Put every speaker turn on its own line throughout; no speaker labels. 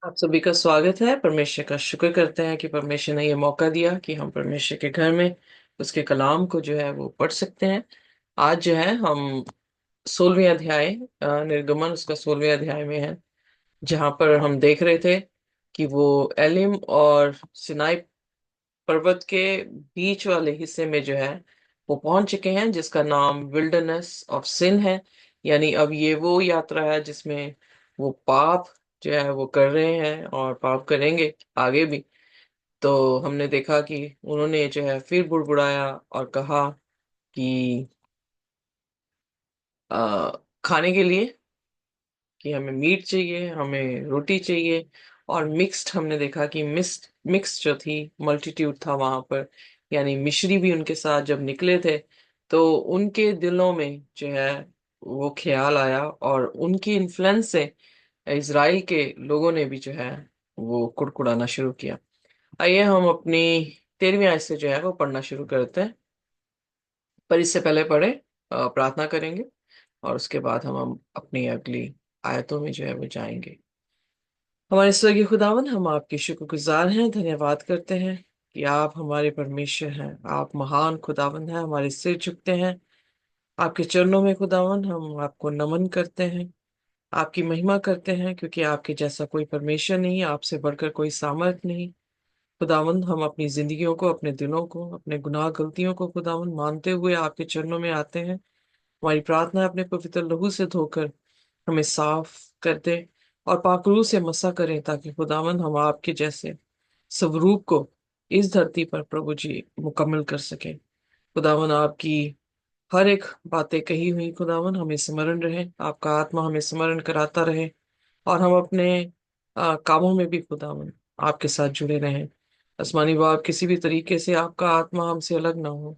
आप सभी का स्वागत है। परमेश्वर का शुक्र करते हैं कि परमेश्वर ने ये मौका दिया कि हम परमेश्वर के घर में उसके कलाम को जो है वो पढ़ सकते हैं। आज जो है हम 16वें अध्याय निर्गमन उसका 16वें अध्याय में है, जहां पर हम देख रहे थे कि वो एलिम और सिनाई पर्वत के बीच वाले हिस्से में जो है वो पहुंच चुके हैं, जिसका नाम विल्डरनेस ऑफ सिन है। यानी अब ये वो यात्रा है जिसमें वो पाप जो है वो कर रहे हैं और पाप करेंगे आगे भी। तो हमने देखा कि उन्होंने जो है फिर बुड़बुड़ाया और कहा कि आ, खाने के लिए कि हमें मीट चाहिए, हमें रोटी चाहिए। और मिक्स्ड हमने देखा कि मिक्स जो थी, मल्टीट्यूड था वहां पर, यानी मिश्री भी उनके साथ जब निकले थे, तो उनके दिलों में जो है वो ख्याल आया और उनकी इन्फ्लुएंस से इजराइल के लोगों ने भी जो है वो कुड़कुड़ाना शुरू किया। आइए हम अपनी 13वीं आयत से जो है वो पढ़ना शुरू करते हैं। पर इससे पहले पढ़े प्रार्थना करेंगे और उसके बाद हम अपनी अगली आयतों में जो है वो जाएंगे। हमारे स्वर्गीय खुदावन, हम आपके शुक्रगुजार हैं, धन्यवाद करते हैं कि आप हमारे परमेश्वर हैं। आप महान खुदावन हैं, हमारे सिर झुकते हैं आपके चरणों में। खुदावन, हम आपको नमन करते हैं, आपकी महिमा करते हैं, क्योंकि आपके जैसा कोई परमेश्वर नहीं, आपसे बढ़कर कोई सामर्थ नहीं। खुदावन, हम अपनी जिंदगियों को, अपने दिलों को, अपने गुनाह गलतियों को खुदावन मानते हुए आपके चरणों में आते हैं। हमारी प्रार्थना है अपने पवित्र लहू से धोकर हमें साफ कर दे और पाकरू से मसा करें, ताकि खुदावन हम आपके जैसे स्वरूप को इस धरती पर प्रभु जी मुकम्मल कर सके। खुदावन, आपकी हर एक बातें कही हुई खुदावन हमें स्मरण रहे, आपका आत्मा हमें स्मरण कराता रहे और हम अपने कामों में भी खुदावन आपके साथ जुड़े रहें। आसमानी बाप, किसी भी तरीके से आपका आत्मा हमसे अलग ना हो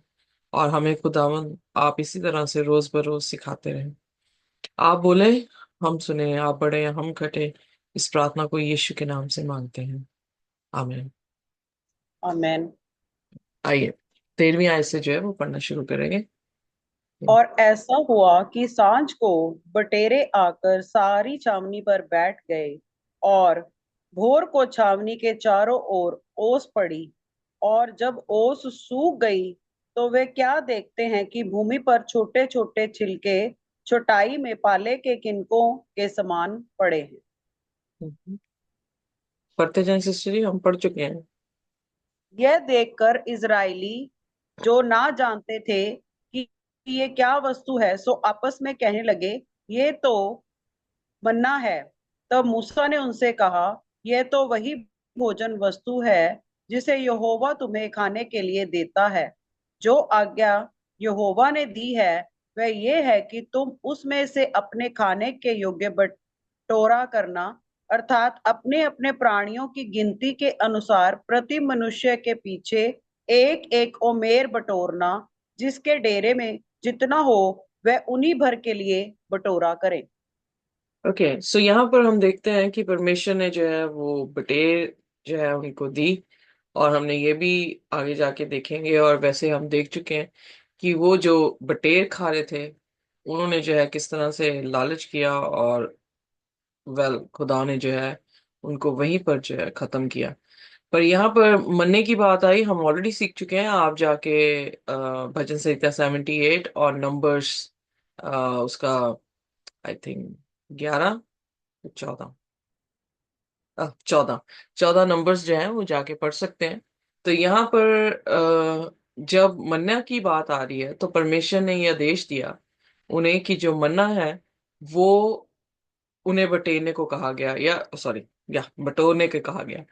और हमें खुदावन आप इसी तरह से रोज बरोज सिखाते रहें। आप बोले, हम सुने, आप बढ़े, हम घटे। इस प्रार्थना को यीशु के नाम से मांगते हैं, आमीन।
आमेन।
आइए 13वीं आयत से जो है वो पढ़ना शुरू करेंगे।
और ऐसा हुआ कि सांझ को बटेरे आकर सारी छावनी पर बैठ गए, और भोर को छावनी के चारों ओर ओस पड़ी। और जब ओस सूख गई, तो वे क्या देखते हैं कि भूमि पर छोटे छोटे छिलके चौटाई में पाले के किनकों के समान पड़े हैं।
पढ़ते जाएं सिस्टर जी, हम पढ़ चुके हैं।
यह देखकर इजराइली, जो ना जानते थे कि ये क्या वस्तु है, सो आपस में कहने लगे, ये तो मन्ना है। तब मूसा ने उनसे कहा, यह तो वही भोजन वस्तु है जिसे यहोवा तुम्हें खाने के लिए देता है। जो आज्ञा यहोवा ने दी है वह ये है कि तुम उसमें से अपने खाने के योग्य बटोरा करना, अर्थात अपने अपने प्राणियों की गिनती के अनुसार प्रति मनुष्य के पीछे एक एक ओमेर बटोरना। जिसके डेरे में जितना हो वह उन्हीं भर के लिए बटोरा करे।
ओके, सो यहाँ पर हम देखते हैं कि परमेश्वर ने जो है वो बटेर जो है उनको दी। और हमने ये भी आगे जाके देखेंगे, और वैसे हम देख चुके हैं कि वो जो बटेर खा रहे थे, उन्होंने जो है किस तरह से लालच किया और खुदा ने जो है उनको वहीं पर जो है खत्म किया। पर यहाँ पर मन्ने की बात आई, हम ऑलरेडी सीख चुके हैं। आप जाके भजन संहिता 78 और नंबर्स उसका आई थिंक 11 14 14 14 नंबर्स जो हैं वो जाके पढ़ सकते हैं। तो यहाँ पर जब मन्ना की बात आ रही है, तो परमेश्वर ने यह आदेश दिया उन्हें कि जो मन्ना है वो उन्हें बटेरने को कहा गया, या सॉरी, या बटोरने को कहा गया।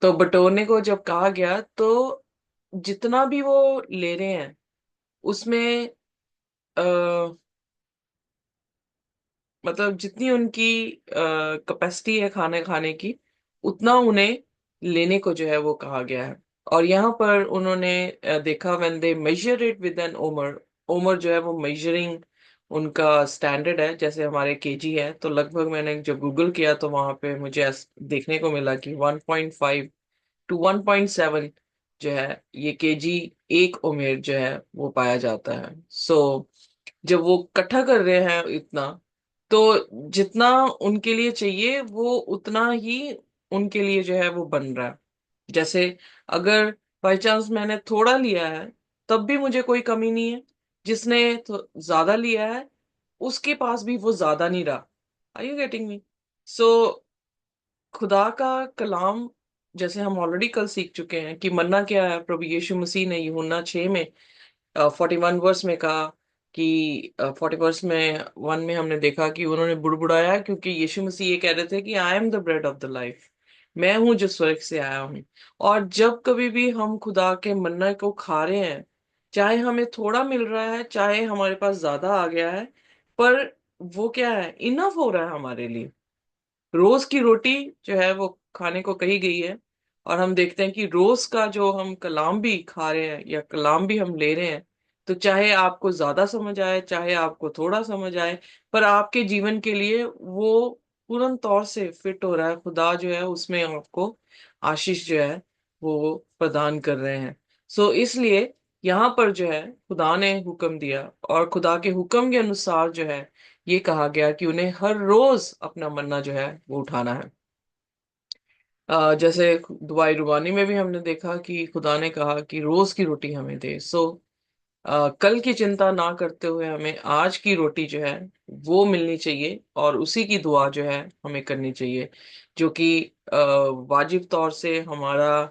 तो बटोरने को जब कहा गया, तो जितना भी वो ले रहे हैं उसमें मतलब जितनी उनकी कैपेसिटी है खाने खाने की, उतना उन्हें लेने को जो है वो कहा गया है। और यहाँ पर उन्होंने देखा, when they measure it with an omer. Omer जो है वो मेजरिंग उनका स्टैंडर्ड है, जैसे हमारे केजी है। तो लगभग मैंने जब गूगल किया तो वहां पे मुझे देखने को मिला कि 1.5 टू 1.7 जो है ये केजी एक उमेर जो है वो पाया जाता है। सो जब वो इकट्ठा कर रहे हैं इतना, तो जितना उनके लिए चाहिए वो उतना ही उनके लिए जो है वो बन रहा है। जैसे अगर बाई चांस मैंने थोड़ा लिया है, तब भी मुझे कोई कमी नहीं है। जिसने तो ज्यादा लिया है, उसके पास भी वो ज्यादा नहीं रहा। Are you getting me? So खुदा का कलाम, जैसे हम ऑलरेडी कल सीख चुके हैं कि मन्ना क्या है, प्रभु यीशु मसीह ने यूहन्ना 6 में 41 वर्स में कहा कि 40 वर्स में 1 में हमने देखा कि उन्होंने बुड़बुड़ाया, क्योंकि यीशु मसीह ये कह रहे थे कि I am the bread of the life, मैं हूं जो स्वर्ग से आया हूं। और जब कभी भी हम खुदा के मन्ना को खा रहे हैं, चाहे हमें थोड़ा मिल रहा है, चाहे हमारे पास ज्यादा आ गया है, पर वो क्या है, इनफ हो रहा है हमारे लिए। रोज की रोटी जो है वो खाने को कही गई है। और हम देखते हैं कि रोज का जो हम कलाम भी खा रहे हैं या कलाम भी हम ले रहे हैं, तो चाहे आपको ज्यादा समझ आए, चाहे आपको थोड़ा समझ आए, पर आपके जीवन के लिए वो पूर्ण तौर से फिट हो रहा है। खुदा जो है उसमें आपको आशीष जो है वो प्रदान कर रहे हैं। सो इसलिए यहाँ पर जो है खुदा ने हुक्म दिया, और खुदा के हुक्म के अनुसार जो है ये कहा गया कि उन्हें हर रोज अपना मन्ना जो है वो उठाना है। जैसे दुआई रुबानी में भी हमने देखा कि खुदा ने कहा कि रोज की रोटी हमें दे। सो कल की चिंता ना करते हुए हमें आज की रोटी जो है वो मिलनी चाहिए, और उसी की दुआ जो है हमें करनी चाहिए, जो कि वाजिब तौर से हमारा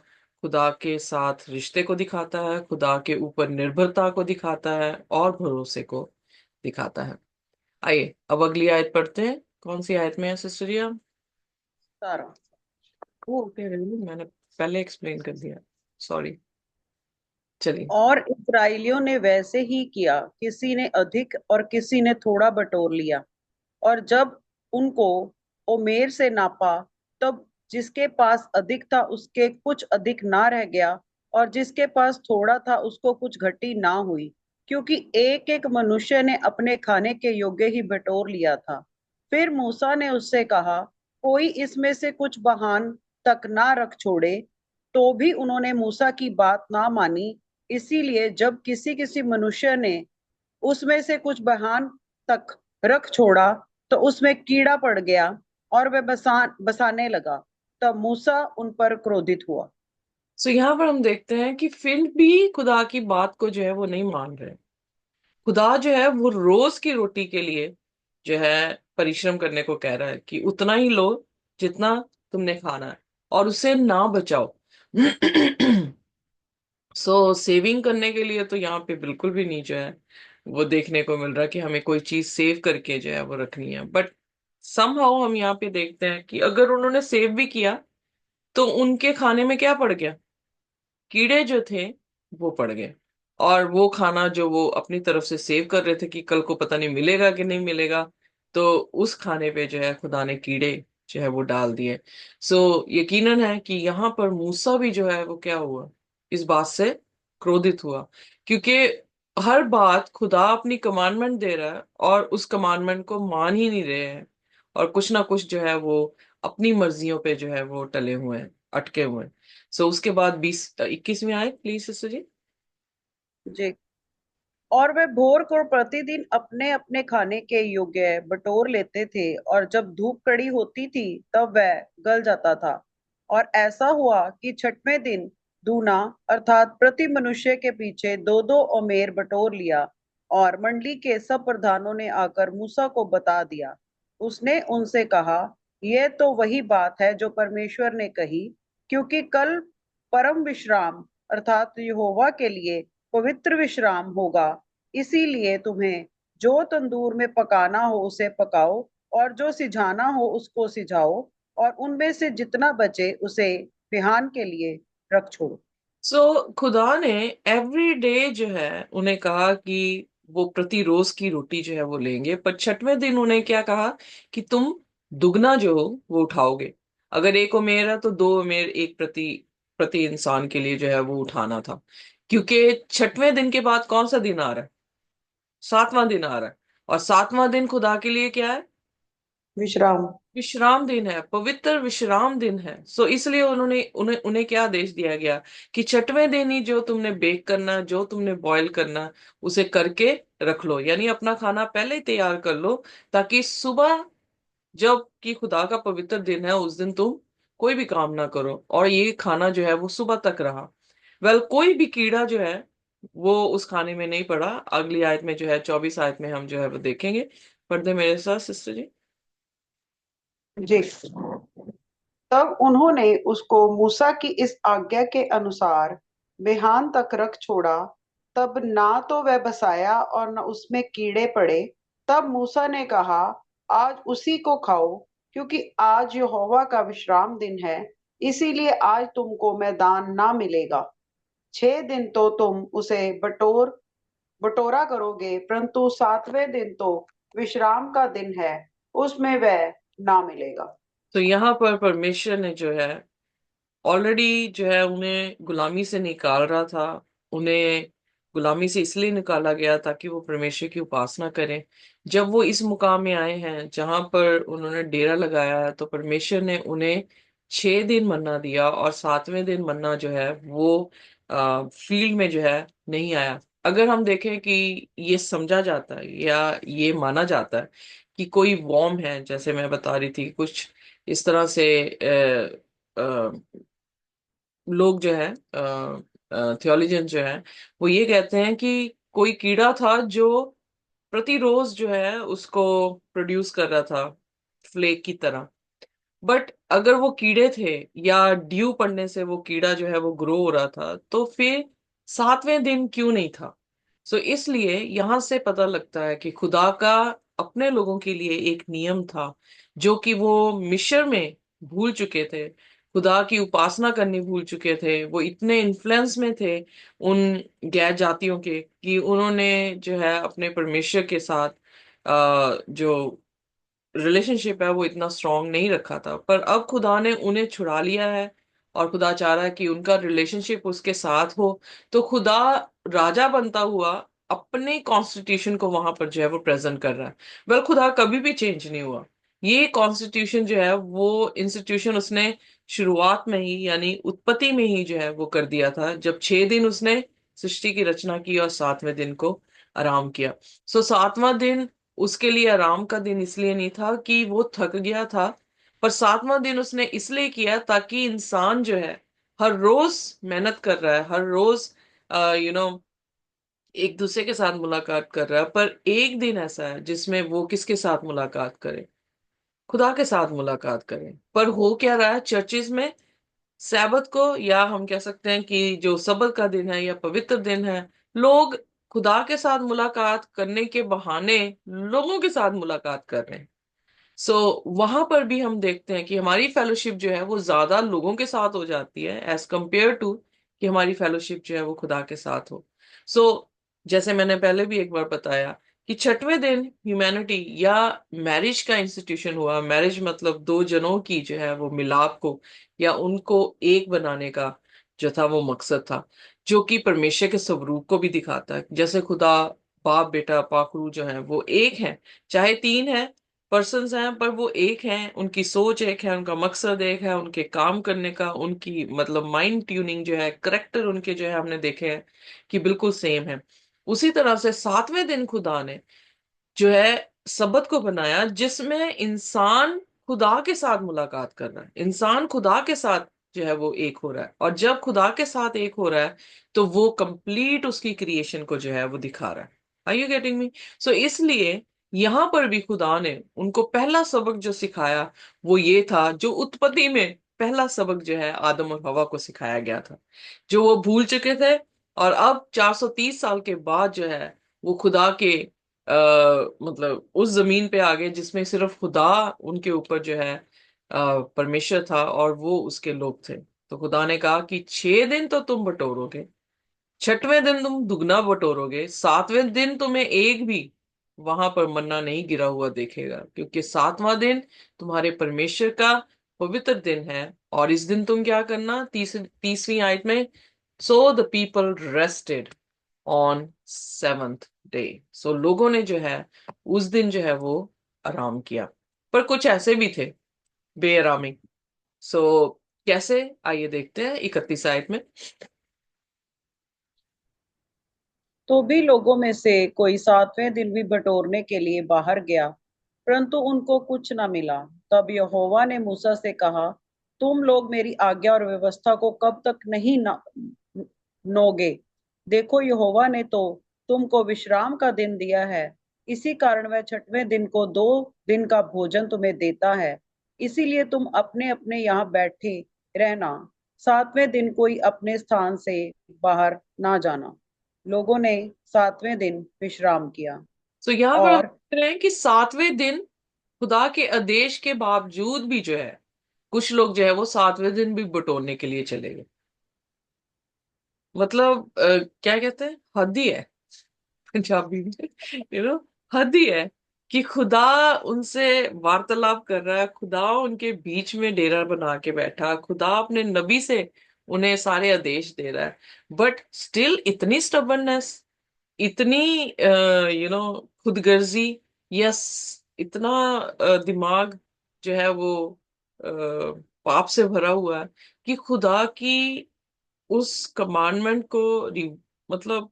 खुदा के साथ रिश्ते को दिखाता है, खुदा के ऊपर निर्भरता को दिखाता है, और भरोसे को दिखाता है। आइए अब अगली आयत पढ़ते हैं। कौन सी आयत में है सिस्टर जी आप?
सारा।
वो कह रही हूँ, मैंने पहले एक्सप्लेन कर दिया, सॉरी। चलिए।
और इस्राएलियों ने वैसे ही किया, किसी ने अधिक और किसी ने थोड़ा बटोर लिया। और जब उनको ओमेर से नापा, तब जिसके पास अधिक था उसके कुछ अधिक ना रह गया, और जिसके पास थोड़ा था उसको कुछ घटी ना हुई, क्योंकि एक एक मनुष्य ने अपने खाने के योग्य ही बटोर लिया था। फिर मूसा ने उससे कहा, कोई इसमें से कुछ बहान तक ना रख छोड़े। तो भी उन्होंने मूसा की बात ना मानी। इसीलिए जब किसी किसी मनुष्य ने उसमें से कुछ बहान तक रख छोड़ा, तो उसमें कीड़ा पड़ गया और वह बसाने लगा। तब मूसा उन पर क्रोधित हुआ।
सो यहाँ पर हम देखते हैं कि फिर भी खुदा की बात को जो है वो नहीं मान रहे। खुदा जो है वो रोज की रोटी के लिए जो है परिश्रम करने को कह रहा है कि उतना ही लो जितना तुमने खाना है, और उसे ना बचाओ। सो सेविंग करने के लिए तो यहाँ पे बिल्कुल भी नहीं जो है वो देखने को मिल रहा कि हमें कोई चीज सेव करके जो है वो रखनी है। बट समहाउ हम यहाँ पे देखते हैं कि अगर उन्होंने सेव भी किया, तो उनके खाने में क्या पड़ गया? कीड़े जो थे वो पड़ गए। और वो खाना जो वो अपनी तरफ से सेव कर रहे थे कि कल को पता नहीं मिलेगा कि नहीं मिलेगा, तो उस खाने पे जो है खुदा ने कीड़े जो है वो डाल दिए। सो यकीनन है कि यहाँ पर मूसा भी जो है वो क्या हुआ, इस बात से क्रोधित हुआ, क्योंकि हर बात खुदा अपनी कमांडमेंट दे रहा है और उस कमांडमेंट को मान ही नहीं रहे हैं, और कुछ ना कुछ जो है वो अपनी मर्जियों पे जो है वो टले हुए हैं, अटके हुए हैं। सो उसके बाद 21वीं आयत प्लीज सिस्टर जी।
जी। और वे भोर को प्रतिदिन अपने अपने खाने के योग्य बटोर लेते थे, और जब धूप कड़ी होती थी तब वह गल जाता था। और ऐसा हुआ कि छठवें दिन दूना, अर्थात प्रति मनुष्य के पीछे दो दो ओमेर बटोर लिया। और मंडली के सब प्रधानों ने आकर मूसा को बता दिया। उसने उनसे कहा, यह तो वही बात है जो परमेश्वर ने कही, क्योंकि कल परम विश्राम अर्थात यहोवा के लिए पवित्र विश्राम होगा। इसीलिए तुम्हें जो तंदूर में पकाना हो उसे पकाओ, और जो सिझाना हो उसको सिझाओ, और उनमें से जितना बचे उसे बिहान के लिए रख छोड़ो।
सो खुदा ने एवरी डे जो है उन्हें कहा कि वो प्रति रोज की रोटी जो है वो लेंगे, पर छठवें दिन उन्हें क्या कहा कि तुम दुगना जो हो वो उठाओगे। अगर एक उमेर है तो दो उमेर एक प्रति प्रति इंसान के लिए जो है वो उठाना था, क्योंकि छठवें दिन के बाद कौन सा दिन आ रहा है? सातवां दिन आ रहा है। और सातवां दिन खुदा के लिए क्या है?
विश्राम।
विश्राम दिन है, पवित्र विश्राम दिन है। सो इसलिए उन्होंने उन्हें उन्हें क्या आदेश दिया गया कि छठवें दिन ही जो तुमने बेक करना, जो तुमने बॉईल करना, उसे करके रख लो, यानी अपना खाना पहले ही तैयार कर लो, ताकि सुबह जब कि खुदा का पवित्र दिन है उस दिन तुम कोई भी काम ना करो, और ये खाना जो है वो सुबह तक रहा। कोई भी कीड़ा जो है वो उस खाने में नहीं पड़ा। अगली आयत में जो है 24 आयत में हम जो है वो देखेंगे। पढ़ दे मेरे साथ सिस्टर जी।
जी। तब उन्होंने उसको मूसा की इस आज्ञा के अनुसार बिहान तक रख छोड़ा। तब ना तो वह बसाया और न उसमें कीड़े पड़े। तब मूसा ने कहा, आज उसी को खाओ, क्योंकि आज यहोवा का विश्राम दिन है, इसीलिए आज तुमको मैदान ना मिलेगा। 6 दिन तो तुम उसे बटोरा करोगे, परंतु 7वें दिन तो विश्राम का दिन है, उसमें वह ना मिलेगा।
तो यहाँ पर परमेश्वर ने जो है ऑलरेडी जो है उन्हें गुलामी से निकाल रहा था। उन्हें गुलामी से इसलिए निकाला गया ताकि वो परमेश्वर की उपासना करें। जब वो इस मुकाम में आए हैं जहां पर उन्होंने डेरा लगाया है, तो परमेश्वर ने उन्हें 6 दिन मन्ना दिया, और 7वें दिन मन्ना जो है वो फील्ड में जो है नहीं आया। अगर हम देखें कि ये समझा जाता है या ये माना जाता है कि कोई वॉर्म है, जैसे मैं बता रही थी कुछ इस तरह से लोग जो है थियोलॉजियन जो है वो ये कहते हैं कि कोई कीड़ा था जो प्रतिरोज जो है उसको प्रोड्यूस कर रहा था फ्लेक की तरह। बट अगर वो कीड़े थे या ड्यू पड़ने से वो कीड़ा जो है वो ग्रो हो रहा था, तो फिर 7वें दिन क्यों नहीं था? सो इसलिए यहां से पता लगता है कि खुदा का अपने लोगों के लिए एक नियम था, जो कि वो मिस्र में भूल चुके थे। खुदा की उपासना करनी भूल चुके थे। वो इतने इन्फ्लुएंस में थे उन गैर जातियों के कि उन्होंने जो है अपने परमेश्वर के साथ जो रिलेशनशिप है वो इतना स्ट्रांग नहीं रखा था। पर अब खुदा ने उन्हें छुड़ा लिया है, और खुदा चाह रहा है कि उनका रिलेशनशिप उसके साथ हो। तो खुदा राजा बनता हुआ अपने कॉन्स्टिट्यूशन को वहां पर जो है वो प्रेजेंट कर रहा है। खुदा कभी भी चेंज नहीं हुआ। ये कॉन्स्टिट्यूशन जो है वो इंस्टीट्यूशन उसने शुरुआत में ही यानी उत्पत्ति में ही जो है वो कर दिया था, जब 6 दिन उसने सृष्टि की रचना की और 7वें दिन को आराम किया। सो 7वां दिन उसके लिए आराम का दिन इसलिए नहीं था कि वो थक गया था, पर 7वां दिन उसने इसलिए किया ताकि इंसान जो है हर रोज मेहनत कर रहा है, हर रोज यू नो एक दूसरे के साथ मुलाकात कर रहा है, पर एक दिन ऐसा है जिसमें वो किसके साथ मुलाकात करे? खुदा के साथ मुलाकात करे। पर हो क्या रहा है चर्चिज में? सैबत को, या हम कह सकते हैं कि जो सबत का दिन है या पवित्र दिन है, लोग खुदा के साथ मुलाकात करने के बहाने लोगों के साथ मुलाकात कर रहे हैं। वहां पर भी हम देखते हैं कि हमारी फेलोशिप जो है वो ज्यादा लोगों के साथ हो जाती है एज कंपेयर टू कि हमारी फेलोशिप जो है वो खुदा के साथ हो। जैसे मैंने पहले भी एक बार बताया कि 6वें दिन ह्यूमैनिटी या मैरिज का इंस्टीट्यूशन हुआ। मैरिज मतलब दो जनों की जो है वो मिलाप को या उनको एक बनाने का जो था वो मकसद था, जो कि परमेश्वर के स्वरूप को भी दिखाता है। जैसे खुदा बाप बेटा पाखरू जो है वो एक है, चाहे तीन है पर्सन्स हैं पर वो एक हैं, उनकी सोच एक है, उनका मकसद एक है, उनके काम करने का, उनकी मतलब माइंड ट्यूनिंग जो है, करेक्टर उनके जो है हमने देखे हैं कि बिल्कुल सेम है। उसी तरह से 7वें दिन खुदा ने जो है सबत को बनाया, जिसमें इंसान खुदा के साथ मुलाकात कर रहा है, इंसान खुदा के साथ जो है वो एक हो रहा है। और जब खुदा के साथ एक हो रहा है तो वो कंप्लीट उसकी क्रिएशन को जो है वो दिखा रहा है। Are you getting me? इसलिए यहां पर भी खुदा ने उनको पहला सबक जो सिखाया वो ये था, जो उत्पत्ति में पहला सबक जो है आदम और हवा को सिखाया गया था, जो वो भूल चुके थे। और अब 430 साल के बाद जो है वो खुदा के मतलब उस जमीन पे आ गए जिसमें सिर्फ खुदा उनके ऊपर जो है परमेश्वर था और वो उसके लोग थे। तो खुदा ने कहा कि 6 दिन तो तुम बटोरोगे, 6वें दिन तुम दुगना बटोरोगे, 7वें दिन तुम्हें एक भी वहां पर मन्ना नहीं गिरा हुआ देखेगा, क्योंकि 7वां दिन तुम्हारे परमेश्वर का पवित्र दिन है। और इस दिन तुम क्या करना? 30वीं आयत में, so the people rested on 7th day. लोगों ने जो है उस दिन जो है वो आराम किया। पर कुछ ऐसे भी थे बेआरामी। सो कैसे, आइए देखते हैं 31 आयत में।
तो भी लोगों में से कोई 7वें दिन भी बटोरने के लिए बाहर गया, परंतु उनको कुछ न मिला। तब यहोवा ने मूसा से कहा, तुम लोग मेरी आज्ञा और व्यवस्था को कब तक नहीं नोगे? देखो, यहोवा ने तो तुमको विश्राम का दिन दिया है, इसी कारण वह छठवें दिन को 2 दिन का भोजन तुम्हें देता है। इसीलिए तुम अपने अपने यहाँ बैठे रहना, सातवें दिन कोई अपने स्थान से बाहर ना जाना। लोगों ने सातवें दिन विश्राम किया।
तो यहाँ पर हम
और
देख रहे हैं कि सातवें दिन खुदा के आदेश के बावजूद भी जो है कुछ लोग जो है वो सातवें दिन भी बटोरने के लिए चले गए। मतलब क्या कहते हैं, हद ही है पंजाबी में, हद ही है कि खुदा उनसे वार्तालाप कर रहा है, खुदा उनके बीच में डेरा बना के बैठा, खुदा अपने नबी से उन्हें सारे आदेश दे रहा है, बट स्टिल इतनी स्टबर्ननेस, इतनी खुदगर्जी, यस, इतना दिमाग जो है वो अ, पाप से भरा हुआ है कि खुदा की उस कमांडमेंट को मतलब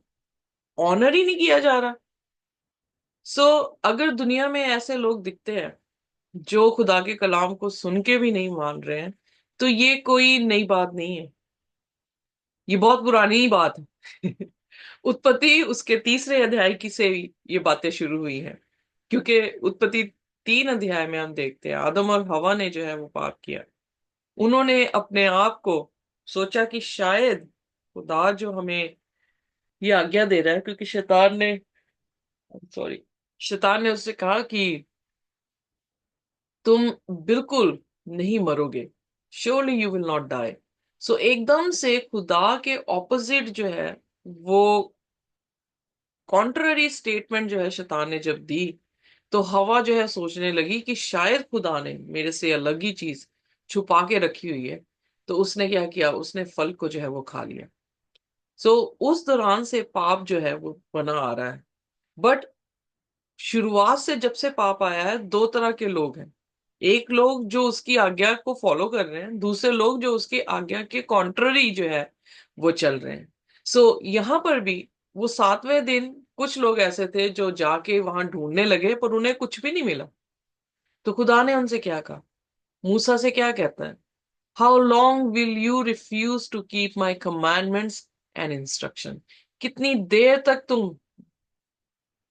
ऑनर ही नहीं किया जा रहा। सो अगर दुनिया में ऐसे लोग दिखते हैं जो खुदा के कलाम को सुन के भी नहीं मान रहे हैं, तो ये कोई नई बात नहीं है, ये बहुत पुरानी ही बात है। उत्पत्ति उसके तीसरे अध्याय की से ये बातें शुरू हुई हैं, क्योंकि उत्पत्ति 3 अध्याय में हम देखते हैं आदम और हवा ने जो है वो पाप किया। उन्होंने अपने आप को सोचा कि शायद खुदा जो हमें ये आज्ञा दे रहा है, क्योंकि शैतान ने उससे कहा कि तुम बिल्कुल नहीं मरोगे, surely you will not die. So एकदम से खुदा के ऑपोजिट जो है वो कॉन्ट्ररी स्टेटमेंट जो है शैतान ने जब दी, तो हवा जो है सोचने लगी कि शायद खुदा ने मेरे से अलग ही चीज छुपा के रखी हुई है। तो उसने क्या किया, उसने फल को जो है वो खा लिया। सो उस दौरान से पाप जो है वो बना आ रहा है। बट शुरुआत से जब से पाप आया है, दो तरह के लोग हैं। एक लोग जो उसकी आज्ञा को फॉलो कर रहे हैं, दूसरे लोग जो उसकी आज्ञा के कॉन्ट्ररी जो है वो चल रहे हैं। सो यहाँ पर भी वो सातवें दिन कुछ लोग ऐसे थे जो जाके वहां ढूंढने लगे, पर उन्हें कुछ भी नहीं मिला। तो खुदा ने उनसे क्या कहा, मूसा से क्या कहता है, how long will you refuse to keep my commandments and instruction? कितनी देर तक तुम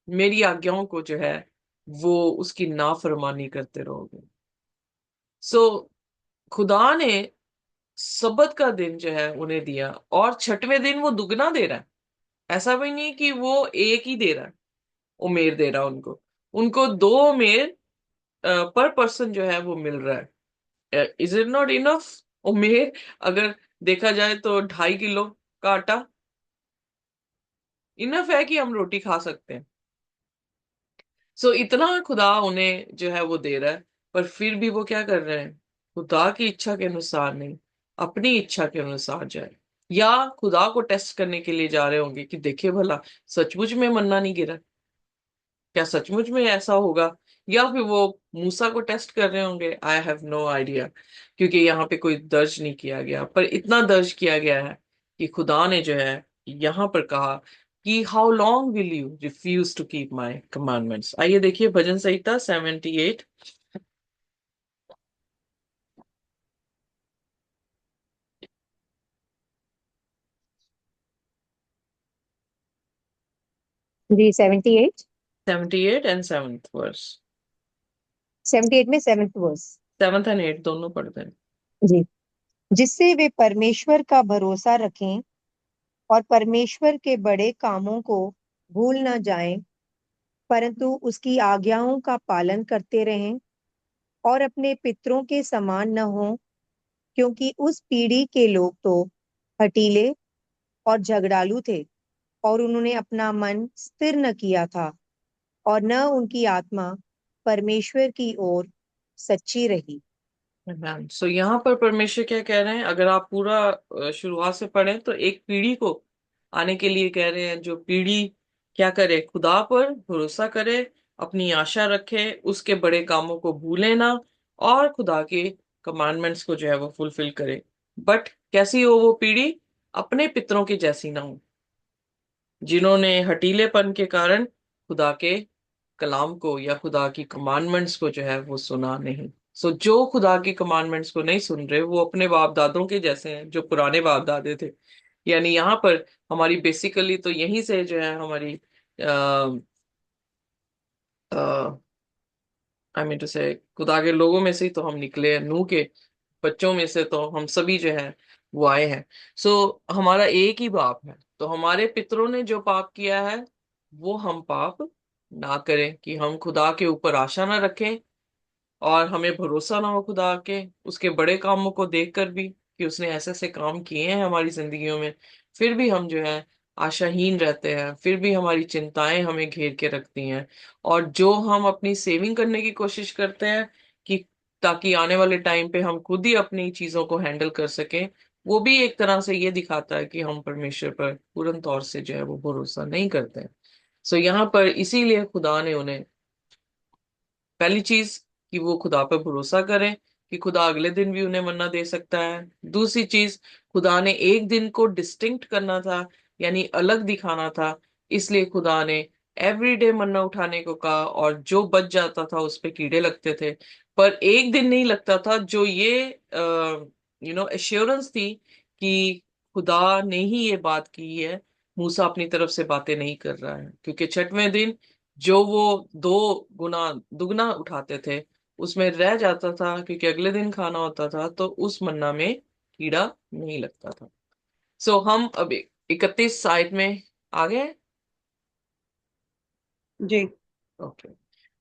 मेरी आज्ञाओं को जो है वो उसकी नाफरमानी करते रहोगे? सो खुदा ने सबत का दिन जो है उन्हें दिया, और छठवें दिन वो दुगना दे रहा है। ऐसा भी नहीं कि वो एक ही दे रहा है, उमेर दे रहा है उनको, उनको 2 उमेर पर पर्सन जो है वो मिल रहा है। इज इट नॉट इनफ उमेर? अगर देखा जाए तो 2.5 किलो का आटा इनफ है कि हम रोटी खा सकते हैं। सो इतना खुदा उन्हें जो है वो दे रहा है, पर फिर भी वो क्या कर रहे हैं, खुदा की इच्छा के अनुसार नहीं, अपनी इच्छा के अनुसार जाए। या खुदा को टेस्ट करने के लिए जा रहे होंगे कि देखे भला सचमुच में मन्ना नहीं गिरा, क्या सचमुच में ऐसा होगा? या फिर वो मूसा को टेस्ट कर रहे होंगे, आई हैव नो आइडिया, क्योंकि यहाँ पे कोई दर्ज नहीं किया गया, पर इतना दर्ज किया गया है कि खुदा ने जो है यहाँ पर कहा कि how long will you refuse to keep my commandments. आइए देखिए भजन संहिता 78।
जी 78।
78 एंड 7th वर्स।
78 में 7th वर्स।
7th और 8th दोनों पढ़ते हैं।
जी। जिससे वे परमेश्वर का भरोसा रखें और परमेश्वर के बड़े कामों को भूल न जाएं, परंतु उसकी आज्ञाओं का पालन करते रहें और अपने पितरों के समान न हों, क्योंकि उस पीढ़ी के लोग तो हठीले और झगड़ालू थे, और उन्होंने अपना मन स्थिर न किया था, और न उनकी आत्मा परमेश्वर की ओर सच्ची रही।
सो यहाँ पर परमेश्वर क्या कह रहे हैं, अगर आप पूरा शुरुआत से पढ़ें तो एक पीढ़ी को आने के लिए कह रहे हैं, जो पीढ़ी क्या करे, खुदा पर भरोसा करे, अपनी आशा रखे, उसके बड़े कामों को भूले ना, और खुदा के कमांडमेंट्स को जो है वो फुलफिल करे। बट कैसी हो वो पीढ़ी? अपने पितरों की जैसी ना हो, जिन्होंने हठीलेपन के कारण खुदा के कलाम को या खुदा की कमांडमेंट्स को जो है वो सुना नहीं। जो खुदा की कमांडमेंट्स को नहीं सुन रहे वो अपने बाप दादों के जैसे हैं, जो पुराने बाप दादे थे। यानी यहाँ पर हमारी बेसिकली तो यहीं से जो है हमारी आई मीन टू से खुदा के लोगों में से ही तो हम निकले हैं, नूह के बच्चों में से तो हम सभी जो है वो आए हैं। हमारा एक ही बाप है, तो हमारे पितरों ने जो पाप किया है वो हम पाप ना करें, कि हम खुदा के ऊपर आशा ना रखें और हमें भरोसा ना हो खुदा के उसके बड़े कामों को देखकर भी, कि उसने ऐसे ऐसे काम किए हैं हमारी जिंदगियों में, फिर भी हम जो है आशाहीन रहते हैं, फिर भी हमारी चिंताएं हमें घेर के रखती हैं। और जो हम अपनी सेविंग करने की कोशिश करते हैं कि ताकि आने वाले टाइम पे हम खुद ही अपनी चीजों को हैंडल कर सकें, वो भी एक तरह से ये दिखाता है कि हम परमेश्वर पर पूर्ण तौर से जो है वो भरोसा नहीं करते हैं। यहाँ पर इसीलिए खुदा ने उन्हें, पहली चीज कि वो खुदा पर भरोसा करें कि खुदा अगले दिन भी उन्हें मन्ना दे सकता है। दूसरी चीज, खुदा ने एक दिन को डिस्टिंक्ट करना था, यानी अलग दिखाना था, इसलिए खुदा ने एवरीडे मन्ना उठाने को कहा, और जो बच जाता था उस पे कीड़े लगते थे, पर एक दिन नहीं लगता था, जो ये एश्योरेंस थी कि खुदा ने ही ये बात की है, मूसा अपनी तरफ से बातें नहीं कर रहा है, क्योंकि छठवें दिन जो वो दो गुना दुगना उठाते थे उसमें रह जाता था, क्योंकि अगले दिन खाना होता था, तो उस मन्ना में कीड़ा नहीं लगता था। हम अब 31 आयत में आ गए।
जी।
ओके।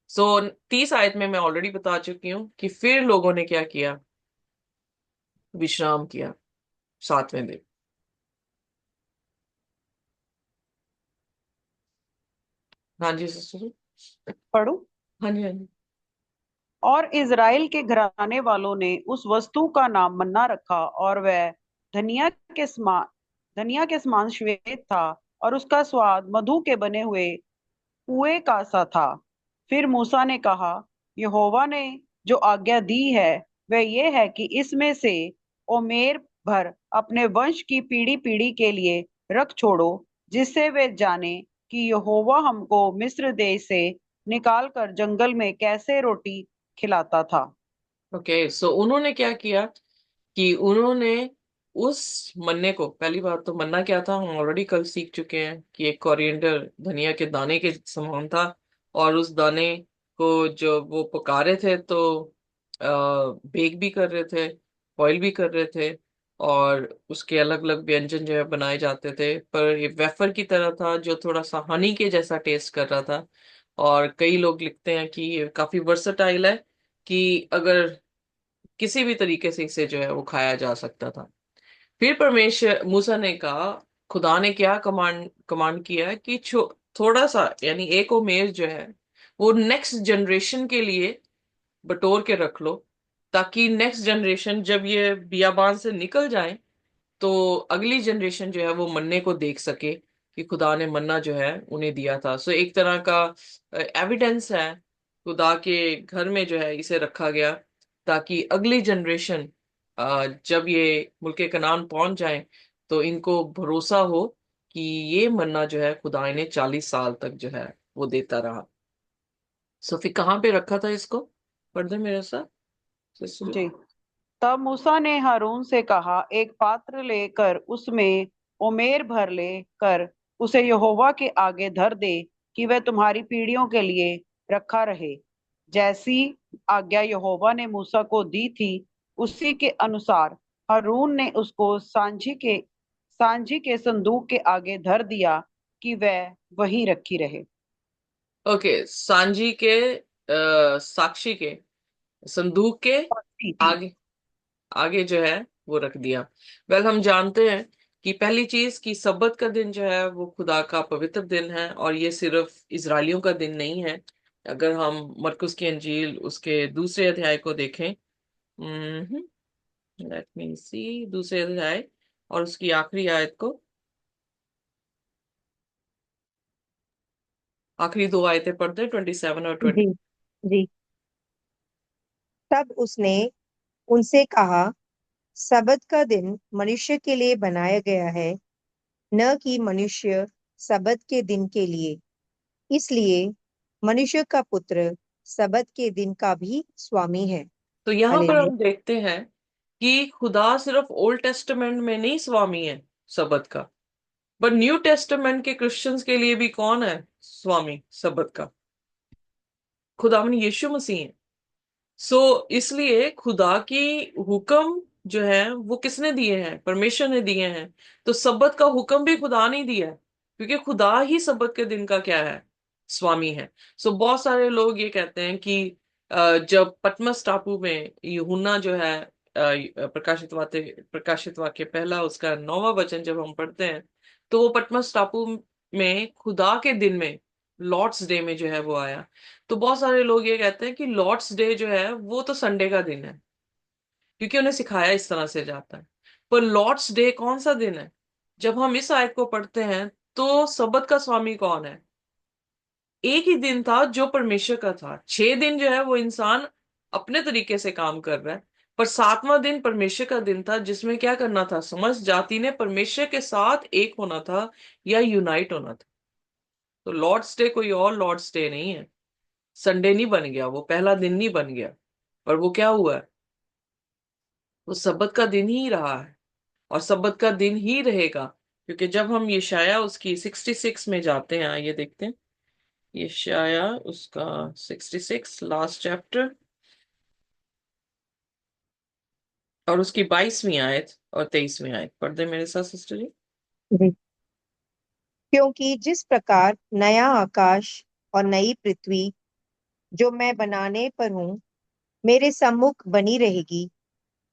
30 आयत में मैं ऑलरेडी बता चुकी हूँ कि फिर लोगों ने क्या किया, विश्राम किया 7वें दिन। हाँ जी सिस्टर।
पढ़ू।
हाँ जी हाँ जी।
और इज़राइल के घराने वालों ने उस वस्तु का नाम मन्ना रखा, और वह धनिया के समान धनिया के समान श्वेत था, और उसका स्वाद मधु के बने हुए कुएं का सा था। फिर मूसा ने कहा, यहोवा ने जो आज्ञा दी है वह ये है कि इसमें से ओमेर भर अपने वंश की पीढ़ी पीढ़ी के लिए रख छोड़ो, जिससे वे जाने कि यहोवा हमको मिस्र देश से निकाल कर जंगल में कैसे रोटी खिलाता था।
ओके, उन्होंने क्या किया कि उन्होंने उस मन्ने को, पहली बात तो मन्ना क्या था हम ऑलरेडी कल सीख चुके हैं कि एक कोरिएंडर धनिया के दाने के समान था, और उस दाने को जो वो पका रहे थे तो बेक भी कर रहे थे, बॉईल भी कर रहे थे, और उसके अलग अलग व्यंजन जो है बनाए जाते थे, पर ये वेफर की तरह था जो थोड़ा सा हनी के जैसा टेस्ट कर रहा था। और कई लोग लिखते हैं कि ये काफी वर्सटाइल है, कि अगर किसी भी तरीके से इसे जो है वो खाया जा सकता था। फिर परमेश्वर मूसा ने कहा, खुदा ने क्या कमांड कमांड किया है कि थोड़ा सा, यानी एक ओमेर जो है वो नेक्स्ट जनरेशन के लिए बटोर के रख लो, ताकि नेक्स्ट जनरेशन जब ये बियाबान से निकल जाए तो अगली जनरेशन जो है वो मन्ने को देख सके कि खुदा ने मन्ना जो है उन्हें दिया था। एक तरह का एविडेंस है, खुदा के घर में जो है इसे रखा गया, ताकि अगली जनरेशन जब ये मुल्के कनान पहुंच जाए तो इनको भरोसा हो कि ये मन्ना जो है खुदा इन्हें 40 साल तक जो है वो देता रहा। फिर कहाँ पे रखा था इसको, पढ़ दे मेरे साथ सिस्टर।
जी। तब मूसा ने हारून से कहा, एक पात्र लेकर उसमें ओमेर भर ले कर उसे यहोवा के आगे धर दे, कि वह तुम्हारी पीढ़ियों के लिए रखा रहे। जैसी आज्ञा यहोवा ने मूसा को दी थी उसी के अनुसार हारून ने उसको सांझी के संदूक के आगे धर दिया, कि वह वहीं रखी रहे।
ओके, सांझी के साक्षी के संदूक के आगे, आगे जो है वो रख दिया। हम जानते हैं कि पहली चीज कि सब्बत का दिन जो है वो खुदा का पवित्र दिन है, और ये सिर्फ इजरायलियों का दिन नहीं है। अगर हम मरकुस की अंजील उसके दूसरे अध्याय को देखें, लेट मी सी, दूसरे अध्याय और उसकी आखिरी आयत को, आखिरी दो आयतें पढ़ते हैं, 27 और 20।
जी जी। तब उसने उनसे कहा, सबत का दिन मनुष्य के लिए बनाया गया है, न कि मनुष्य सबत के दिन के लिए। इसलिए मनुष्य का पुत्र सबत के दिन का भी स्वामी है।
तो यहाँ पर
हालेलुया।
हम देखते हैं कि खुदा सिर्फ ओल्ड टेस्टामेंट में नहीं स्वामी है सबत का, पर न्यू टेस्टामेंट के क्रिश्चियंस के लिए भी कौन है स्वामी सबत का? खुदावन यीशु मसीह है। सो इसलिए खुदा की हुक्म जो है वो किसने दिए हैं? परमेश्वर ने दिए हैं। तो सब्बत का हुक्म भी खुदा ने दिया है, क्योंकि खुदा ही सब्बत के दिन का क्या है? स्वामी है। सो बहुत सारे लोग ये कहते हैं कि जब पतमस टापू में यूहन्ना जो है प्रकाशित वाक्य पहला उसका 9वां वचन जब हम पढ़ते हैं, तो वो पतमस टापू में खुदा के दिन में, लॉर्ड्स डे में जो है वो आया। तो बहुत सारे लोग ये कहते हैं कि लॉर्ड्स डे जो है वो तो संडे का दिन है, क्योंकि उन्हें सिखाया इस तरह से जाता है। पर लॉर्ड्स डे कौन सा दिन है? जब हम इस आयत को पढ़ते हैं तो सबत का स्वामी कौन है? एक ही दिन था जो परमेश्वर का था। 6 दिन जो है वो इंसान अपने तरीके से काम कर रहा है, पर 7वां दिन परमेश्वर का दिन था, जिसमें क्या करना था? समस्त जाति ने परमेश्वर के साथ एक होना था या यूनाइट होना था। तो लॉर्ड्स डे कोई और लॉर्ड्स डे नहीं है। संडे नहीं बन गया, वो पहला दिन नहीं बन गया, पर वो क्या हुआ है? वो सब्बत का दिन ही रहा है और सब्बत का दिन ही रहेगा। क्योंकि जब हम यशाया उसकी 66 में जाते हैं, ये देखते हैं, यशाया उसका 66 लास्ट चैप्टर और उसकी 22वीं आयत और 23वीं आयत पढ़ दे मेरे साथ सिस्टर जी।
जी। क्योंकि जिस प्रकार नया आकाश और नई पृथ्वी जो मैं बनाने पर हूँ मेरे सम्मुख बनी रहेगी,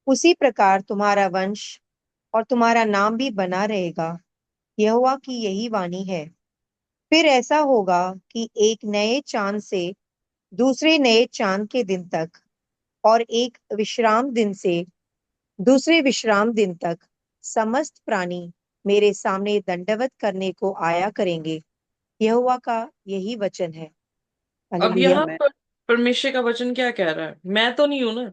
उसी प्रकार तुम्हारा वंश और तुम्हारा नाम भी बना रहेगा। यहोवा की यही वाणी है। फिर ऐसा होगा कि एक नए चांद से दूसरे नए चांद के दिन तक और एक विश्राम दिन से दूसरे विश्राम दिन तक समस्त प्राणी मेरे सामने दंडवत करने को आया करेंगे। यहोवा का यही वचन है।
अब
हालेलुया।
यहाँ
आमेन।
पर परमेश्वर का वचन क्या कह रहा है? मैं तो नहीं हूं ना।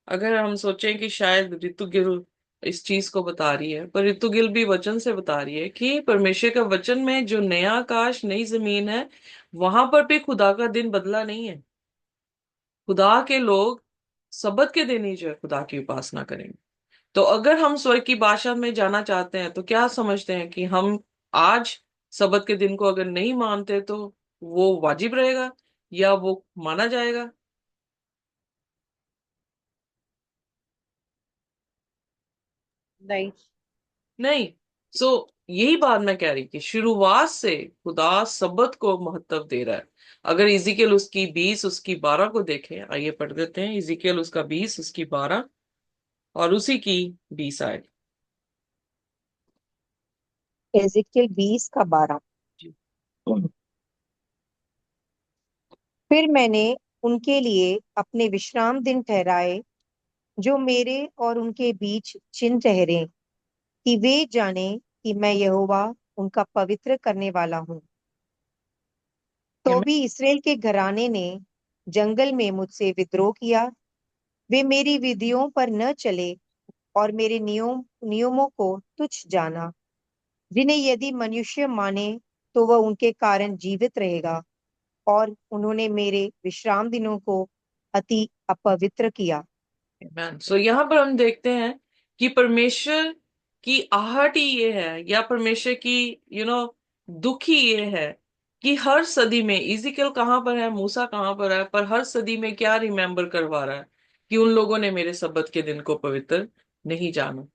अगर हम सोचें कि शायद ऋतु गिल इस चीज को बता रही है, पर ऋतु गिल भी वचन से बता रही है कि परमेश्वर का वचन में जो नया आकाश नई जमीन है, वहां पर भी खुदा का दिन बदला नहीं है। खुदा के लोग सब्बत के दिन ही जो है खुदा की उपासना करेंगे। तो अगर हम स्वर्ग की भाषा में जाना चाहते हैं तो क्या समझते हैं कि हम आज सब्बत के दिन को अगर नहीं मानते तो वो वाजिब रहेगा या वो माना जाएगा?
नहीं।
नहीं। सो यही बात मैं कह रही कि शुरुआत से खुदा सब्बत को महत्व दे रहा है। अगर इजिकल उसकी 20 उसकी 12 को देखें, आइए पढ़ देते हैं। इजिकल उसका 20 उसकी 12 और उसी की 20 आए।
एजेकियल 20 का 12।
जी।
फिर मैंने उनके लिए अपने विश्राम दिन ठहराए, जो मेरे और उनके बीच चिन्ह ठहरे, कि वे जाने कि मैं यहोवा उनका पवित्र करने वाला हूँ। तो
Amen।
भी इसराइल के घराने ने जंगल में मुझसे विद्रोह किया। वे मेरी विधियों पर न चले और मेरे नियमों को तुच्छ जाना, जिन्हें यदि मनुष्य माने तो वह उनके कारण जीवित रहेगा। और उन्होंने मेरे विश्राम दिनों को अति अपवित्र किया।
Amen। सो यहाँ पर हम देखते हैं कि परमेश्वर की आहट ही ये है, या परमेश्वर की दुख ही ये है कि हर सदी में इजिकल कहाँ पर है, मूसा कहाँ पर है, पर हर सदी में क्या रिमेम्बर करवा रहा है कि उन लोगों ने मेरे सब्बत के दिन को पवित्र नहीं जाना।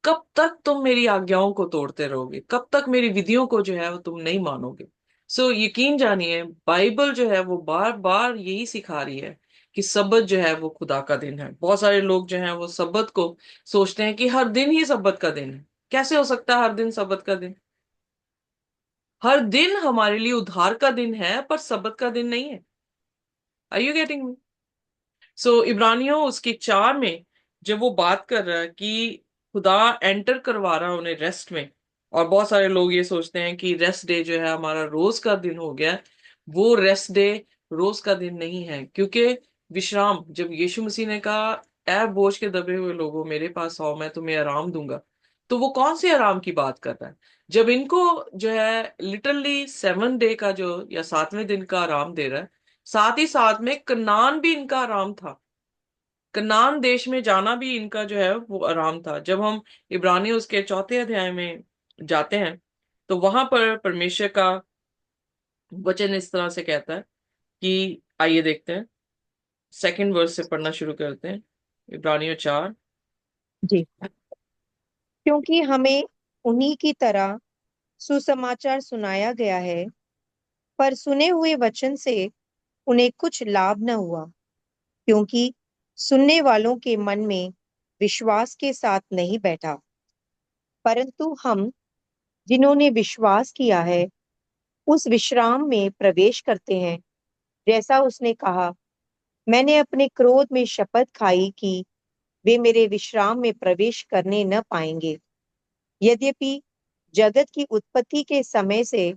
कब तक तुम मेरी आज्ञाओं को तोड़ते रहोगे? कब तक मेरी विधियों को जो है वो तुम नहीं मानोगे? सो यकीन जानिए, बाइबल जो है वो बार बार यही सिखा रही है कि सब्बत जो है वो खुदा का दिन है। बहुत सारे लोग जो हैं वो सब्बत को सोचते हैं कि हर दिन ही सब्बत का दिन है। कैसे हो सकता है हर दिन सब्बत का दिन? हर दिन हमारे लिए उद्धार का दिन है, पर सब्बत का दिन नहीं है। Are you getting me? So इब्रानियों उसकी 4 में जब वो बात कर रहा है कि खुदा एंटर करवा रहा है उन्हें रेस्ट में, और बहुत सारे लोग ये सोचते हैं कि रेस्ट डे जो है हमारा रोज का दिन हो गया है। वो रेस्ट डे रोज का दिन नहीं है, क्योंकि विश्राम जब यीशु मसीह ने कहा, ऐ बोझ के दबे हुए लोगों मेरे पास आओ मैं तुम्हें आराम दूंगा, तो वो कौन से आराम की बात कर रहा है? जब इनको जो है लिटरली 7 डे का जो या 7वें दिन का आराम दे रहा है, साथ ही साथ में कनान भी इनका आराम था। कनान देश में जाना भी इनका जो है वो आराम था। जब हम इब्रानियों उसके 4 अध्याय में जाते हैं तो वहां पर परमेश्वर का वचन इस तरह से कहता है कि आइए देखते हैं, सेकंड वर्स से पढ़ना शुरू करते हैं, इब्रानियों 4।
जी। क्योंकि हमें उन्हीं की तरह सुसमाचार सुनाया गया है, पर सुने हुए वचन से उन्हें कुछ लाभ न हुआ, क्योंकि सुनने वालों के मन में विश्वास के साथ नहीं बैठा। परंतु हम जिन्होंने विश्वास किया है उस विश्राम में प्रवेश करते हैं, जैसा उसने कहा, मैंने अपने क्रोध में शपथ खाई कि वे मेरे विश्राम में प्रवेश करने न पाएंगे। यद्यपि जगत की उत्पत्ति के समय से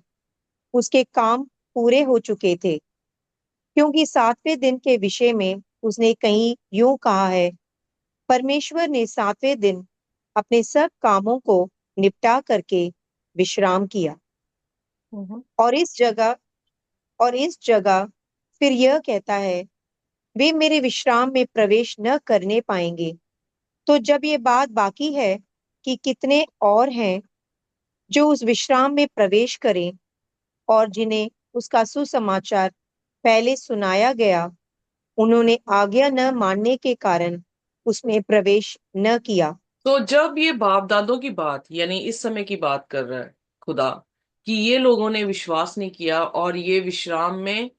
उसके काम पूरे हो चुके थे, क्योंकि 7वें दिन के विषय में उसने कहीं यूं कहा है, परमेश्वर ने 7वें दिन अपने सब कामों को निपटा करके विश्राम किया।
हम्म।
और इस जगह फिर यह कहता है, वे मेरे विश्राम में प्रवेश न करने पाएंगे। तो जब ये बात बाकी है कि कितने और हैं जो उस विश्राम में प्रवेश करें, और जिन्हें उसका सुसमाचार पहले सुनाया गया, उन्होंने आज्ञा न मानने के कारण उसमें प्रवेश न किया।
तो जब ये बाप दादों की बात यानी इस समय की बात कर रहा है खुदा, कि ये लोगों ने विश्वास नहीं किया और ये विश्राम में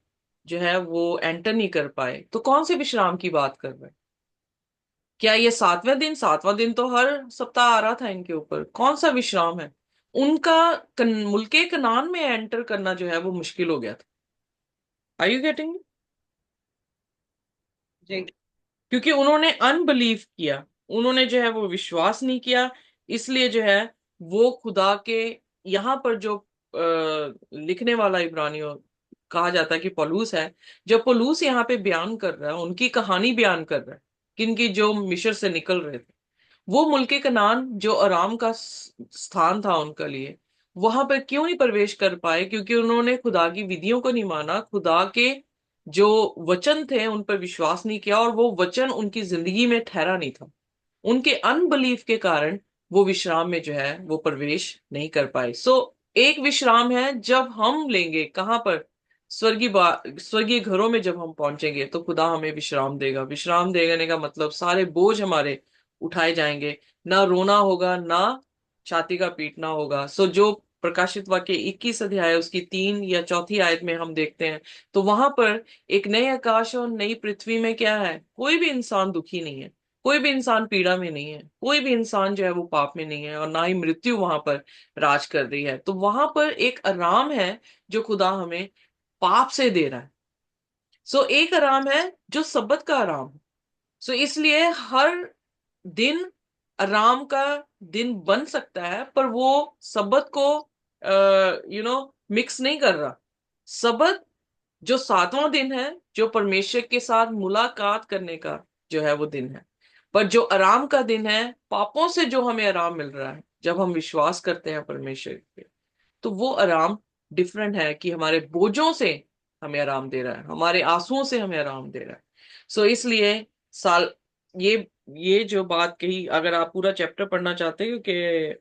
जो है वो एंटर नहीं कर पाए, तो कौन से विश्राम की बात कर रहा है? क्या ये 7वां दिन तो हर सप्ताह आ रहा था इनके ऊपर, कौन सा विश्राम है? उनका मुल्के कनान में एंटर करना जो है वो मुश्किल हो गया था। Are you getting?
जी।
क्योंकि उन्होंने अनबिलीव किया, उन्होंने जो है वो विश्वास नहीं किया, इसलिए जो है वो खुदा के, यहाँ पर जो लिखने वाला इब्रानियों कहा जाता है कि पौलुस है, जब पौलुस यहाँ पे बयान कर रहा है, उनकी कहानी बयान कर रहा है किनकी, जो मिस्र से निकल रहे थे, वो मुल्के कनान जो आराम का स्थान था उनका लिए, वहां पर क्यों नहीं प्रवेश कर पाए? क्योंकि उन्होंने खुदा की विधियों को नहीं माना, खुदा के जो वचन थे उन पर विश्वास नहीं किया, और वो वचन उनकी जिंदगी में ठहरा नहीं था। उनके अनबिलीफ के कारण वो विश्राम में जो है वो प्रवेश नहीं कर पाए। एक विश्राम है जब हम लेंगे, कहां पर? स्वर्गीय घरों में जब हम पहुंचेंगे तो खुदा हमें विश्राम देगा। विश्राम देने का मतलब सारे बोझ हमारे उठाए जाएंगे, ना रोना होगा, ना छाती का पीटना होगा। जो प्रकाशित वाक्य 21 अध्याय उसकी 3 या 4 आयत में हम देखते हैं, तो वहां पर एक नए आकाश और नई पृथ्वी में क्या है, कोई भी इंसान दुखी नहीं है, कोई भी इंसान पीड़ा में नहीं है, कोई भी इंसान जो है वो पाप में नहीं है, और ना ही मृत्यु वहां पर राज कर रही है। तो वहां पर एक आराम है जो खुदा हमें पाप से दे रहा है। एक आराम है जो सब्बत का आराम है। इसलिए हर दिन आराम का दिन बन सकता है, पर वो सब्बत को मिक्स नहीं कर रहा। सब्बत जो 7वां दिन है, जो परमेश्वर के साथ मुलाकात करने का जो है वो दिन है। पर जो आराम का दिन है, पापों से जो हमें आराम मिल रहा है जब हम विश्वास करते हैं परमेश्वर पे, तो वो आराम डिफरेंट है कि हमारे बोझों से हमें आराम दे रहा है, हमारे आंसुओं से हमें आराम दे रहा है। इसलिए साल ये ये जो बात कही, अगर आप पूरा चैप्टर पढ़ना चाहते हो, क्योंकि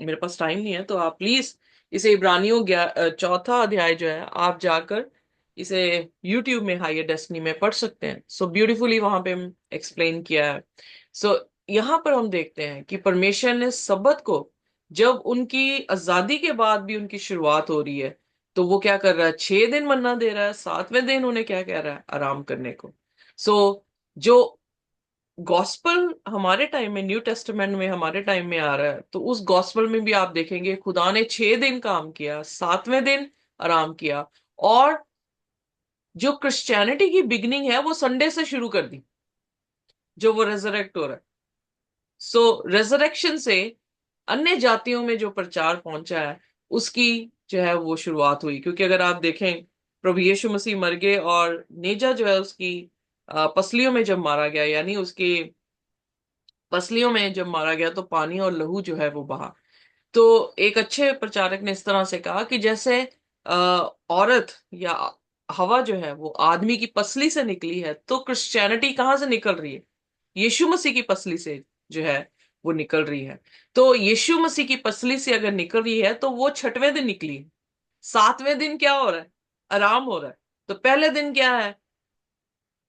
मेरे पास टाइम नहीं है, तो आप प्लीज इसे इब्रानियों 4 अध्याय जो है आप जाकर इसे यूट्यूब में हायर डेस्टिनी में पढ़ सकते हैं। ब्यूटीफुली वहां पे एक्सप्लेन किया है। यहाँ पर हम देखते हैं कि परमेश्वर ने सब्बत को, जब उनकी आजादी के बाद भी उनकी शुरुआत हो रही है, तो वो क्या कर रहा है, 6 दिन मन्ना दे रहा है, 7वें दिन उन्हें क्या कह रहा है, आराम करने को। जो गॉस्पल हमारे टाइम में, न्यू टेस्टामेंट में हमारे टाइम में आ रहा है, तो उस गॉस्पल में भी आप देखेंगे खुदा ने 6 दिन काम किया, 7वें दिन आराम किया। और जो क्रिश्चियनिटी की बिगनिंग है वो संडे से शुरू कर दी, जो वो रेजरेक्ट हो रहा है। रेजरेक्शन से अन्य जातियों में जो प्रचार पहुंचा है, उसकी जो है वो शुरुआत हुई। क्योंकि अगर आप देखें, प्रभु यीशु मसीह मर गए और नेजा जो है उसकी पसलियों में जब मारा गया, यानी उसकी पसलियों में जब मारा गया, तो पानी और लहू जो है वो बहा। तो एक अच्छे प्रचारक ने इस तरह से कहा कि जैसे औरत या हवा जो है वो आदमी की पसली से निकली है, तो क्रिश्चियनिटी कहाँ से निकल रही है? यीशु मसीह की पसली से जो है वो निकल रही है। तो यीशु मसीह की पसली से अगर निकल रही है तो वो छठवें दिन निकली है। सातवें दिन क्या हो रहा है? आराम हो रहा है। तो पहले दिन क्या है?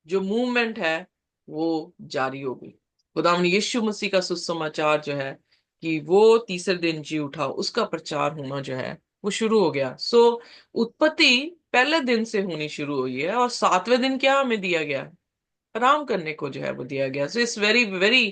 जो मूवमेंट है वो जारी हो गई। खुदावंद यीशु मसीह का सुसमाचार जो है कि वो तीसरे दिन जी उठा, उसका प्रचार होना जो है वो शुरू हो गया। सो उत्पत्ति पहले दिन से होनी शुरू हुई है, और सातवें दिन क्या हमें दिया गया है? आराम करने को जो है वो दिया गया। So it's very very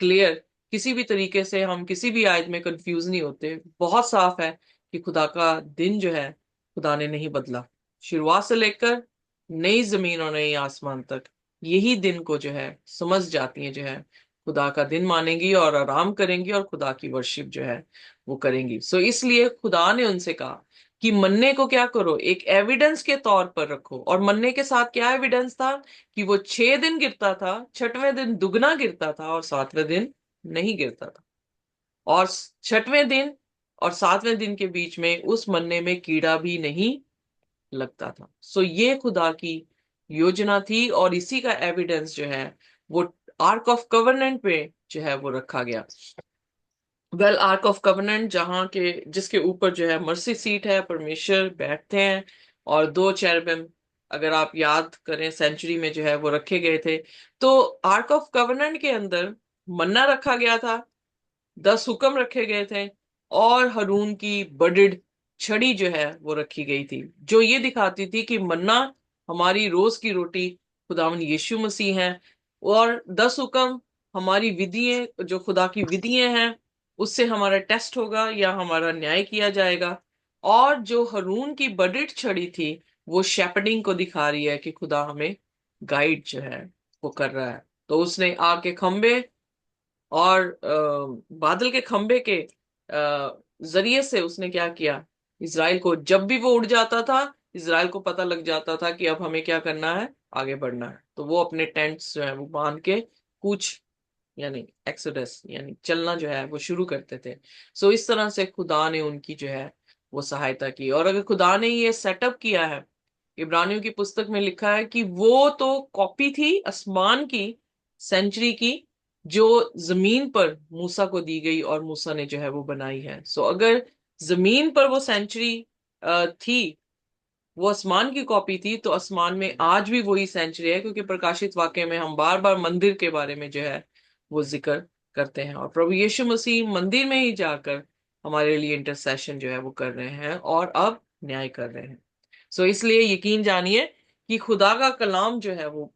clear. किसी भी तरीके से हम किसी भी आयत में कंफ्यूज नहीं होते। बहुत साफ है कि खुदा का दिन जो है खुदा ने नहीं बदला। शुरुआत से लेकर नई जमीन और नई आसमान तक यही दिन को जो है समझ जाती है, जो है खुदा का दिन मानेंगी और आराम करेंगी और खुदा की वर्शिप जो है वो करेंगी। सो इसलिए खुदा ने उनसे कहा कि मन्ने को क्या करो, एक एविडेंस के तौर पर रखो। और मन्ने के साथ क्या एविडेंस था? कि वो 6 दिन गिरता था, छठवें दिन दुगना गिरता था और सातवें दिन नहीं गिरता था। और छठवें दिन और सातवें दिन के बीच में उस मन्ने में कीड़ा भी नहीं लगता था। सो ये खुदा की योजना थी, और इसी का एविडेंस जो है वो आर्क ऑफ कवर्नेंट पे जो है वो रखा गया। वेल, आर्क ऑफ कवर्नेंट जहां के जिसके ऊपर जो है मर्सी सीट है, परमेश्वर बैठते हैं, और दो चेरबिम, अगर आप याद करें, सेंचुरी में जो है वो रखे गए थे। तो आर्क ऑफ कवर्नेंट के अंदर मन्ना रखा गया था, 10 हुक्म रखे गए थे, और हारून की बडिड छड़ी जो है वो रखी गई थी, जो ये दिखाती थी कि मन्ना हमारी रोज की रोटी खुदावन यीशु मसीह है। और 10 हुक्म हमारी विधियां, जो खुदा की विधियां हैं, उससे हमारा टेस्ट होगा या हमारा न्याय किया जाएगा। और जो हारून की बडिड छड़ी थी, वो शेपर्डिंग को दिखा रही है कि खुदा हमें गाइड जो है वो कर रहा है। तो उसने आग के खंबे और बादल के खंबे के जरिए से उसने क्या किया? इज़राइल को, जब भी वो उड़ जाता था, इज़राइल को पता लग जाता था कि अब हमें क्या करना है, आगे बढ़ना है। तो वो अपने टेंट्स जो है वो बांध के कूच, यानी एक्सोडस, यानी चलना जो है वो शुरू करते थे। सो इस तरह से खुदा ने उनकी जो है वो सहायता की। और अगर खुदा ने ये सेटअप किया है, इब्रानियों की पुस्तक में लिखा है कि वो तो कॉपी थी आसमान की, सेंचुरी की, जो जमीन पर मूसा को दी गई और मूसा ने जो है वो बनाई है। सो अगर जमीन पर वो सेंचुरी थी, वो आसमान की कॉपी थी, तो आसमान में आज भी वही सेंचुरी है, क्योंकि प्रकाशित वाक्य में हम बार बार मंदिर के बारे में जो है वो जिक्र करते हैं, और प्रभु यीशु मसीह मंदिर में ही जाकर हमारे लिए इंटरसेशन जो है वो कर रहे हैं और अब न्याय कर रहे हैं। सो इसलिए यकीन जानिए कि खुदा का कलाम जो है वो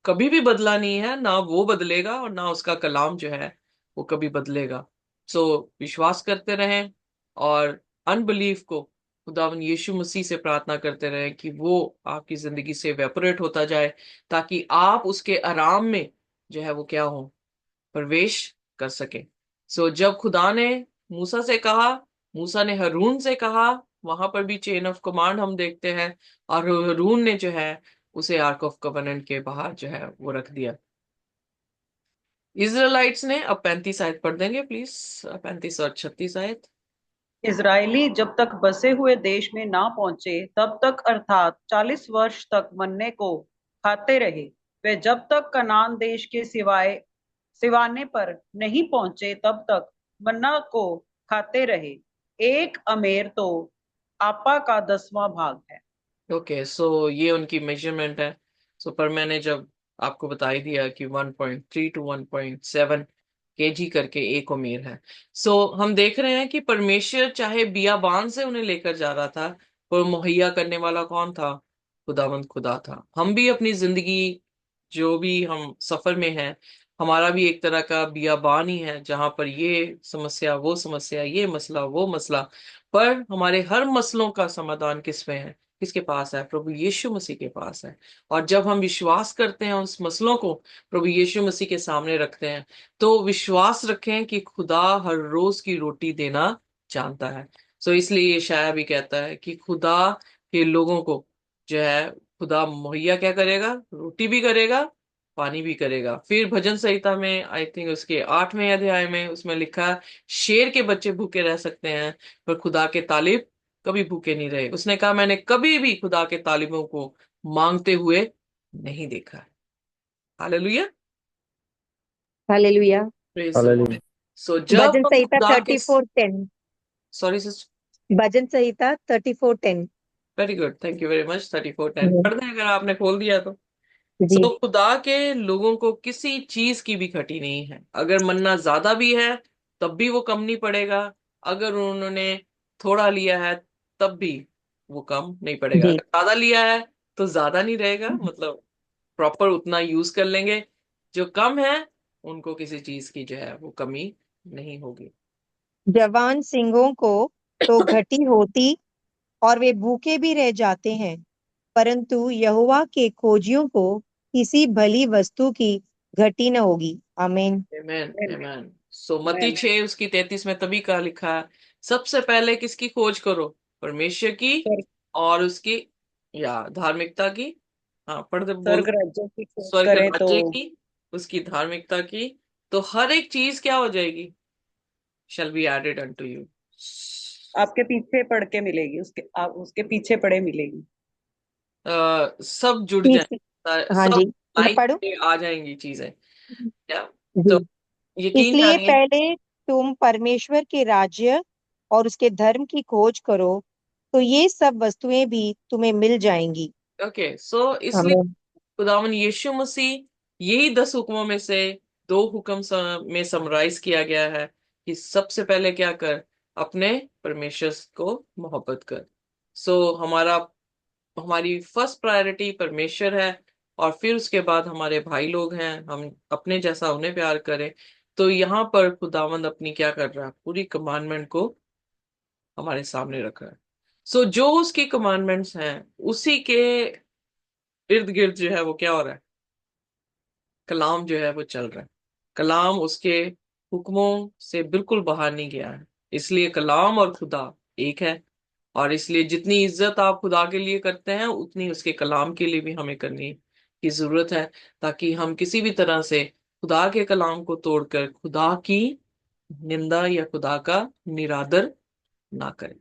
कभी भी बदला नहीं है, ना वो बदलेगा और ना उसका कलाम जो है वो कभी बदलेगा। सो विश्वास करते रहें, और अनबिलीफ को खुदावन यीशु मसीह से प्रार्थना करते रहें कि वो आपकी जिंदगी से वेपोरेट होता जाए, ताकि आप उसके आराम में जो है वो क्या हो, प्रवेश कर सके। सो जब खुदा ने मूसा से कहा, मूसा ने हारून से कहा, वहां पर भी चेन ऑफ कमांड हम देखते हैं, और हारून ने जो है उसे आर्क ऑफ कवेनेंट के बाहर जो है वो रख दिया। इजराइलाइट्स ने, अब 35 आयत पढ़ देंगे प्लीज, 35 और 36 आयत।
इजरायली जब तक बसे हुए देश में ना पहुंचे तब तक, अर्थात 40 वर्ष तक मन्ने को खाते रहे। वे जब तक कनान देश के सिवाने पर नहीं पहुंचे तब तक मन्ना को खाते रहे। एक अमेर तो आपा का 10वां भाग है।
ओके, सो ये उनकी मेजरमेंट है। सो पर मैंने जब आपको बता ही दिया कि 1.3 टू 1.7 केजी करके एक उमेर है। सो हम देख रहे हैं कि परमेश्वर चाहे बियाबान से उन्हें लेकर जा रहा था, पर मुहैया करने वाला कौन था? खुदावंद खुदा था। हम भी अपनी जिंदगी, जो भी हम सफर में हैं, हमारा भी एक तरह का बियाबान ही है, जहां पर ये समस्या, वो समस्या, ये मसला, वो मसला। पर हमारे हर मसलों का समाधान किसमें है? किसके पास है? प्रभु यीशु मसीह के पास है। और जब हम विश्वास करते हैं, उस मसलों को प्रभु यीशु मसीह के सामने रखते हैं, तो विश्वास रखें कि खुदा हर रोज की रोटी देना जानता है। सो इसलिए ये शाया भी कहता है कि खुदा के लोगों को जो है खुदा मुहैया क्या करेगा? रोटी भी करेगा, पानी भी करेगा। फिर भजन संहिता में, आई थिंक उसके 8वें अध्याय में, उसमें लिखा है, शेर के बच्चे भूखे रह सकते हैं, पर खुदा के तालिब कभी भूखे नहीं रहे। उसने कहा, मैंने कभी भी खुदा के तालिबों को मांगते हुए नहीं देखा है। Hallelujah.
Hallelujah.
Praise the Lord.
Hallelujah.
So जब
भजन
हम
संहिता
खुदा के
34:10।
Sorry sister.
भजन संहिता 34:10।
Very good, thank you very much. 34:10 पढ़ दें अगर आपने खोल दिया तो।
जी।
सो खुदा के लोगों को किसी चीज की भी घटी नहीं है। अगर मन्ना ज्यादा भी है तब भी वो कम नहीं पड़ेगा। अगर उन्होंने थोड़ा लिया है तब भी वो कम नहीं पड़ेगा।
जी।
अगर ज्यादा लिया है तो ज्यादा नहीं रहेगा, मतलब प्रॉपर उतना यूज कर लेंगे। जो कम है उनको किसी चीज की जो है वो कमी नहीं होगी।
जवान सिंहों को तो घटी होती और वे भूखे भी रह जाते हैं, परंतु यहोवा के खोजियों को किसी भली वस्तु की घटी न होगी। आमीन।
आमेन
Amen.
आमेन। सो मत्ती
Amen.
6 उसकी 33 में तभी का लिखा है, सबसे पहले किसकी खोज करो? परमेश्वर की
स्वर्ग
और उसकी या धार्मिकता की। हाँ पढ़ दे बोल।
स्वर्ग राज्यों की खोज
स्वर्ग
करें तो
राज्य की, उसकी धार्मिकता की, तो हर एक चीज क्या हो जाएगी? Shall be added unto you.
आपके पीछे पड़ के मिलेगी, उसके पीछे पड़े मिलेगी।
सब जुड़
तीस।
जाए,
हाँ
सब
जी, मैं
लाइन
पढ़ूं।
पे आ जाएंगी चीजें। क्या?
जी।
तो यकीन
इसलिए
जानिए।
पहले तुम परमेश्वर के राज्य और उसके धर्म की खोज करो, तो ये सब वस्तुएं भी तुम्हें मिल जाएंगी।
ओके, सो इसलिए
आमीन।
खुदावन यीशु मसीह, यही 10 हुक्मों में से दो हुक्म में समराइज किया गया है कि सबसे पहले क्या कर? अपने परमेश्वर को मोहब्बत कर। सो हमारी फर्स्ट प्रायोरिटी परमेश्वर है, और फिर उसके बाद हमारे भाई लोग हैं, हम अपने जैसा उन्हें प्यार करें। तो यहाँ पर खुदावंद अपनी क्या कर रहा है? पूरी कमांडमेंट को हमारे सामने रख रहा है। सो जो उसकी कमांडमेंट्स हैं उसी के इर्द गिर्द जो है वो क्या हो रहा है? कलाम जो है वो चल रहा है। कलाम उसके हुक्मों से बिल्कुल बाहर नहीं गया है। इसलिए कलाम और खुदा एक है। और इसलिए जितनी इज्जत आप खुदा के लिए करते हैं उतनी उसके कलाम के लिए भी हमें करनी की जरूरत है, ताकि हम किसी भी तरह से खुदा के कलाम को तोड़कर खुदा की निंदा या खुदा का निरादर ना करें।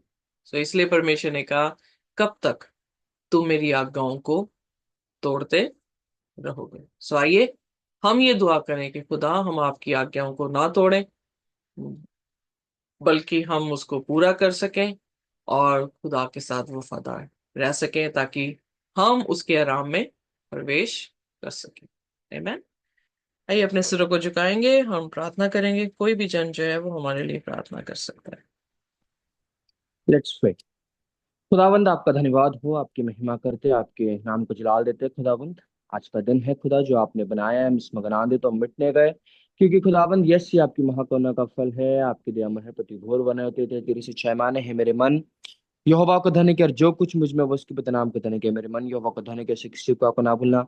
सो इसलिए परमेश्वर ने कहा, कब तक तुम मेरी आज्ञाओं को तोड़ते रहोगे? सो आइए हम ये दुआ करें कि खुदा हम आपकी आज्ञाओं को ना तोड़ें, बल्कि हम उसको पूरा कर सकें और खुदा के साथ वफादार रह सकें, ताकि हम उसके आराम में प्रवेश कर सकें। आमीन। आइए अपने सिरों को झुकाएंगे, हम प्रार्थना करेंगे। कोई भी जन जो है वो हमारे लिए प्रार्थना कर सकता है।
Let's pray. खुदावंद आपका धन्यवाद हो, आपकी महिमा करते, आपके नाम को जलाल देते। खुदावंद आज का दिन है खुदा जो आपने बनाया है, हम इसमें गना दे तो हम मिटने गए, क्योंकि खुदावंद यस ये आपकी महाकरुणा का फल है। आपकी दया है प्रति भोर बने होते थे, तेरी से छह माने है मेरे मन यहोवा को धन्य कर, जो कुछ मुझ में वो उसके बदनाम को धन्य के मेरे मन यहोवा को धन्य कर, किसी को आपको ना भूलना।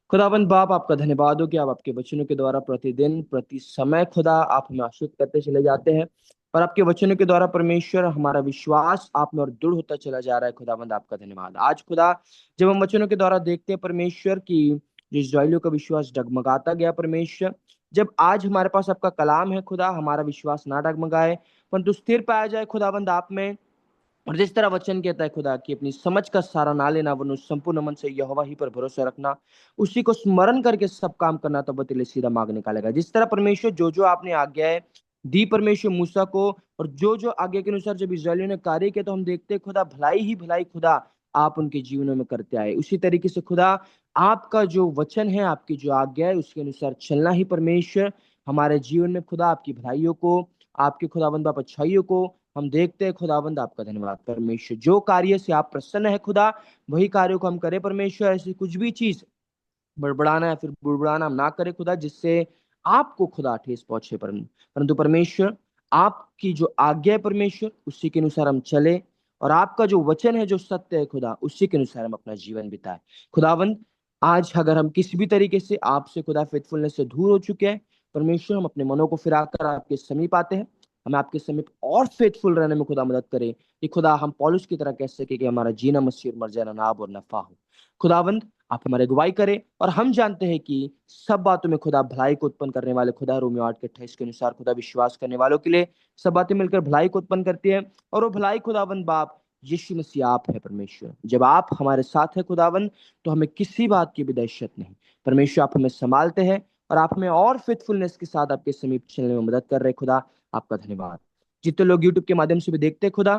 खुदावंद बाप आपका धन्यवाद हो कि आप आपके वचनों के द्वारा प्रतिदिन प्रति समय खुदा आप हमें आशीष करते चले जाते हैं, और आपके वचनों के द्वारा परमेश्वर हमारा विश्वास आप में और दृढ़ होता चला जा रहा है। खुदावंद आपका धन्यवाद। आज खुदा जब हम वचनों के द्वारा देखते हैं परमेश्वर की, जो इस्राएलियों का विश्वास डगमगाता गया परमेश्वर, जब आज हमारे पास आपका कलाम है खुदा, हमारा विश्वास ना डगमगाए परंतु स्थिर पाया जाए खुदावंद आप में। और जिस तरह वचन कहता है खुदा की अपनी समझ का सहारा ना लेना, वरन संपूर्ण मन से यहोवा ही पर भरोसा रखना, उसी को स्मरण करके सब काम करना, तब वह तेरे लिए सीधा मार्ग निकालेगा। जिस तरह परमेश्वर जो जो आपने आज्ञाएं दी परमेश्वर मूसा को, और जो जो आज्ञा के अनुसार जब इस्राएलियों ने कार्य किया, तो हम देखते हैं खुदा भलाई ही भलाई खुदा आप उनके जीवनों में करते आए। उसी तरीके से खुदा आपका जो वचन है, आपकी जो आज्ञा है, उसके अनुसार चलना ही परमेश्वर हमारे जीवन में खुदा आपकी भलाइयों को, आपके खुदाबंद आप अच्छाइयों को हम देखते हैं। खुदावंद आपका धन्यवाद परमेश्वर, जो कार्य से आप प्रसन्न है खुदा, वही कार्यों को हम करें परमेश्वर। ऐसी कुछ भी चीज बड़बड़ाना या फिर बुड़बड़ाना हम ना करें खुदा, जिससे आपको खुदा ठेस पहुंचे। परंतु परमेश्वर आपकी जो आज्ञा है परमेश्वर, उसी के अनुसार हम चले, और आपका जो वचन है जो सत्य है खुदा, उसी के अनुसार हम अपना जीवन बिताए। खुदावंद आज अगर हम किसी भी तरीके से आपसे खुदा फेथफुलनेस से दूर हो चुके हैं परमेश्वर, हम अपने मनों को फिराकर आपके समीप आते हैं। हमें आपके समीप और फेथफुल रहने में खुदा मदद करे, कि खुदा हम पौलुस की तरह कह सके कि हमारा जीना मसीह और मर जाना नाब और नफा हो। खुदावंद आप हमारे अगुवाई करें, और हम जानते हैं कि सब बातों में खुदा भलाई को उत्पन्न करने वाले खुदा, रोमियो 8:28 के अनुसार खुदा विश्वास करने वालों के लिए सब बातें मिलकर भलाई को उत्पन्न करती है। और वो भलाई खुदावंद बाप यीशु मसीह आप है परमेश्वर। जब आप हमारे साथ है खुदावंद, तो हमें किसी बात की भी दहशत नहीं। परमेश्वर आप हमें संभालते हैं, और आप हमें और फेथफुलनेस के साथ आपके समीप चलने में मदद कर रहे खुदा, आपका धन्यवाद। जितने लोग यूट्यूब के माध्यम से भी देखते हैं खुदा,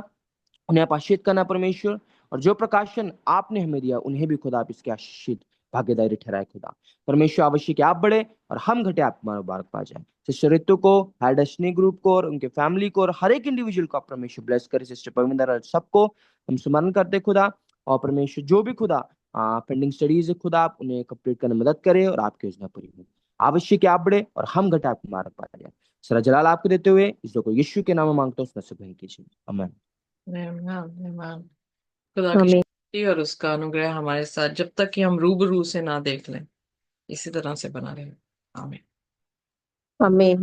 उन्हें आप आशीषित करना परमेश्वर, और जो प्रकाशन आपने हमें दिया उन्हें भी खुदा आप इसके आशीषित भागीदारी ठहराए खुदा। परमेश्वर आवश्यक है आप बढ़े और हम घटे, आप मुबारक पा जाए। सिस्टर रितु को, हैडस्नी ग्रुप को और उनके फैमिली को और हर एक इंडिविजुअल को आप परमेश्वर ब्लेस करे। सिस्टर पविंदर और सबको हम स्मरण करते खुदा। और परमेश्वर जो भी खुदा पेंडिंग स्टडीज है खुदा, आप उन्हें कंप्लीट करने में मदद करें और आपकी योजना पूरी हो। आवश्यक है आप बढ़े और हम घटे, आप मुबारक पा जाए। सरा जलाल आपको देते हुए इस को यीशु के नाम में मांगता हूँ, उसमें से ग्रहण कीजिए, आमीन।
मेहमान मेहमान खुदा की
आमीन।
शक्ति और उसका अनुग्रह हमारे साथ जब तक कि हम रूबरू से ना देख लें, इसी तरह से बना रहे। आमीन।
आमीन।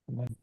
आमीन।